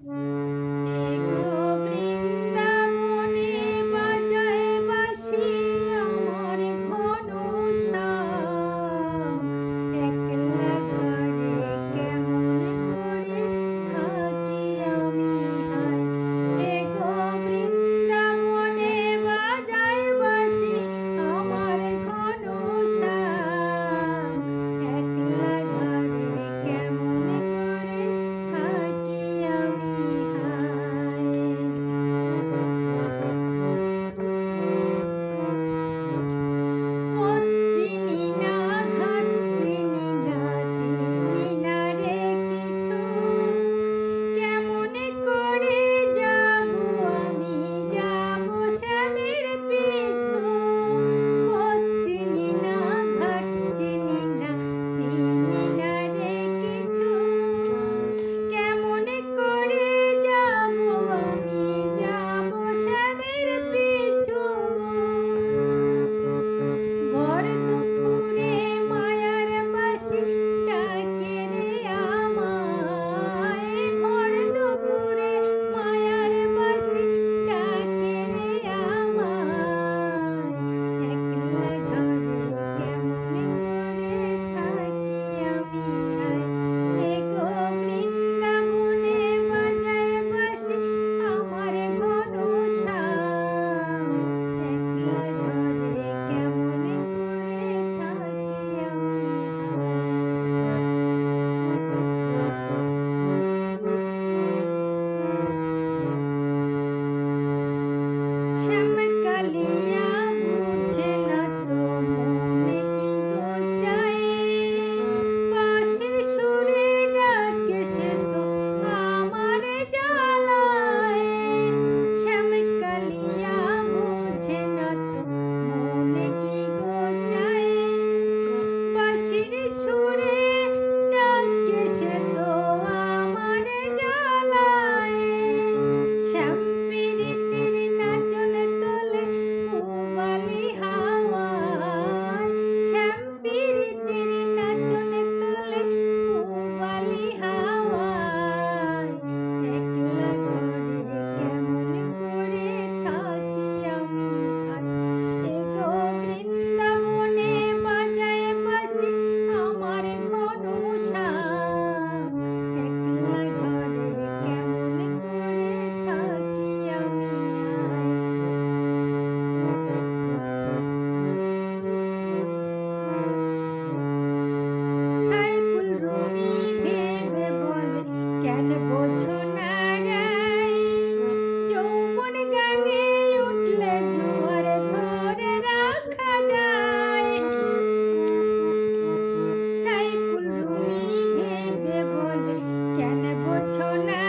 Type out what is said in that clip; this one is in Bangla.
এগো বৃন্দাবনে বাজায় বাঁশি আমার ঘন শ্যাম। একলা ঘরে কেমন করে থাকি আমি হায়। এগো বৃন্দাবনে বাজায় বাঁশি আমার ঘন শ্যাম। একলা ঘরে কেমন করে থাকি আমি হায়। পথ চিনি না, ঘাট চিনি না, চিনি না রে কিছু। কেমনে করে যাব আমি, যাব শ্যামের পিছু। পথ চিনি না, ঘাট চিনি না, চিনি না রে কিছু। কেমনে করে যাব আমি, যাব শ্যামের পিছু। ভর দুপুরে মায়ার বাঁশি ডাকে রে আমায়। ভর দুপুরে মায়ার বাঁশি ডাকে রে আমায়। একলা ঘরে কেমন করে থাকি আমি হায়। এগো বৃন্দাবনে বাজায় বাঁশি আমার ঘন শ্যাম। একলা ঘরে কেমন করে থাকি আমি হায়। শ্যামকালিয়া বুঝে না তো মনে কি গো চায়। বাঁশির সুরে ডাকে সে তো আমারে জ্বালায়। শ্যামকালিয়া বুঝে না তো মনে কি গো চায়। বাঁশির সুরে ডাকে সে তো আমারে জ্বালায়। শ্যাম পীড়িতির নাচন তোলে পূবালি হাওয়ায়। শ্যাম পীড়িতির নাচন তোলে পূবালি হাওয়ায়। একলা ঘরে কেমন করে থাকি আমি হায়। এগো বৃন্দাবনে বাজায় বাঁশি আমার ঘন শ্যাম। একলা ঘরে কেমন করে থাকি আমি হায়। সাইফুল রুমি ভেবে বলে কেন বোঝো না রাই। যৌবন গাঙে উঠলে জোয়ার ধরে রাখা যায়। সাইফুল রুমি ভেবে বলে কেন বোঝো না